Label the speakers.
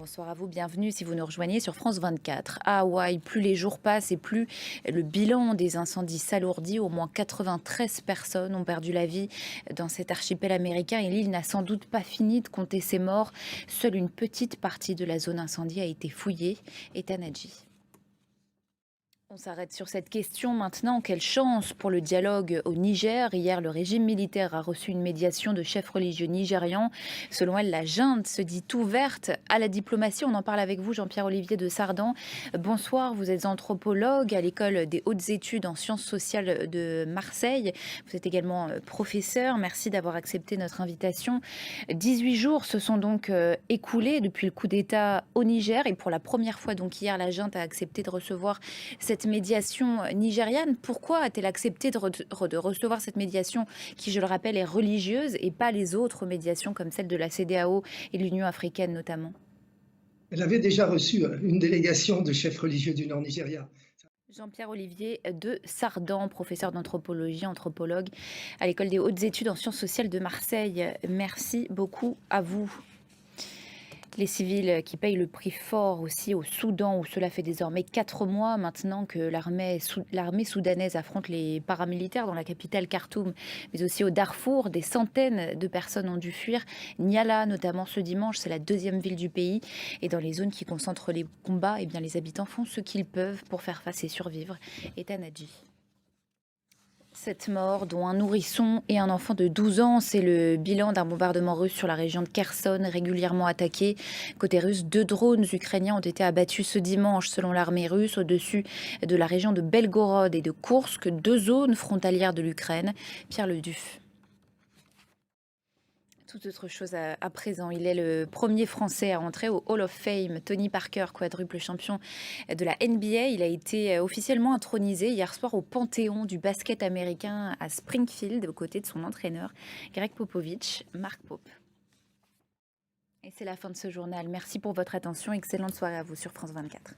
Speaker 1: Bonsoir à vous, bienvenue si vous nous rejoignez sur France 24. À Hawaï, plus les jours passent et plus le bilan des incendies s'alourdit. Au moins 93 personnes ont perdu la vie dans cet archipel américain et l'île n'a sans doute pas fini de compter ses morts. Seule une petite partie de la zone incendie a été fouillée. Et Tanadji. On s'arrête sur cette question maintenant. Quelle chance pour le dialogue au Niger. Hier, le régime militaire a reçu une médiation de chefs religieux nigérians. Selon elle, la junte se dit ouverte à la diplomatie. On en parle avec vous, Jean-Pierre Olivier de Sardan. Bonsoir, vous êtes anthropologue à l'école des hautes études en sciences sociales de Marseille. Vous êtes également professeur. Merci d'avoir accepté notre invitation. 18 jours se sont donc écoulés depuis le coup d'État au Niger. Et pour la première fois, donc hier, la junte a accepté de recevoir cette médiation nigériane. Pourquoi a-t-elle accepté de recevoir cette médiation qui, je le rappelle, est religieuse et pas les autres médiations comme celle de la CEDEAO et de l'Union africaine notamment?
Speaker 2: Elle avait déjà reçu une délégation de chefs religieux du Nord Nigeria.
Speaker 1: Jean-Pierre Olivier de Sardan, professeur d'anthropologie, anthropologue à l'école des hautes études en sciences sociales de Marseille. Merci beaucoup à vous. Les civils qui payent le prix fort aussi au Soudan, où cela fait désormais 4 mois maintenant que l'armée soudanaise affronte les paramilitaires dans la capitale Khartoum, mais aussi au Darfour. Des centaines de personnes ont dû fuir. Niala, notamment ce dimanche, c'est la deuxième ville du pays. Et dans les zones qui concentrent les combats, eh bien, les habitants font ce qu'ils peuvent pour faire face et survivre. Et Tanadji. 7 morts, dont un nourrisson et un enfant de 12 ans. C'est le bilan d'un bombardement russe sur la région de Kherson, régulièrement attaqué. Côté russe, 2 drones ukrainiens ont été abattus ce dimanche, selon l'armée russe, au-dessus de la région de Belgorod et de Koursk, 2 zones frontalières de l'Ukraine. Pierre Leduf. Toute autre chose à présent. Il est le premier Français à entrer au Hall of Fame. Tony Parker, quadruple champion de la NBA, il a été officiellement intronisé hier soir au Panthéon du basket américain à Springfield, aux côtés de son entraîneur, Greg Popovich, Mark Pope. Et c'est la fin de ce journal. Merci pour votre attention. Excellente soirée à vous sur France 24.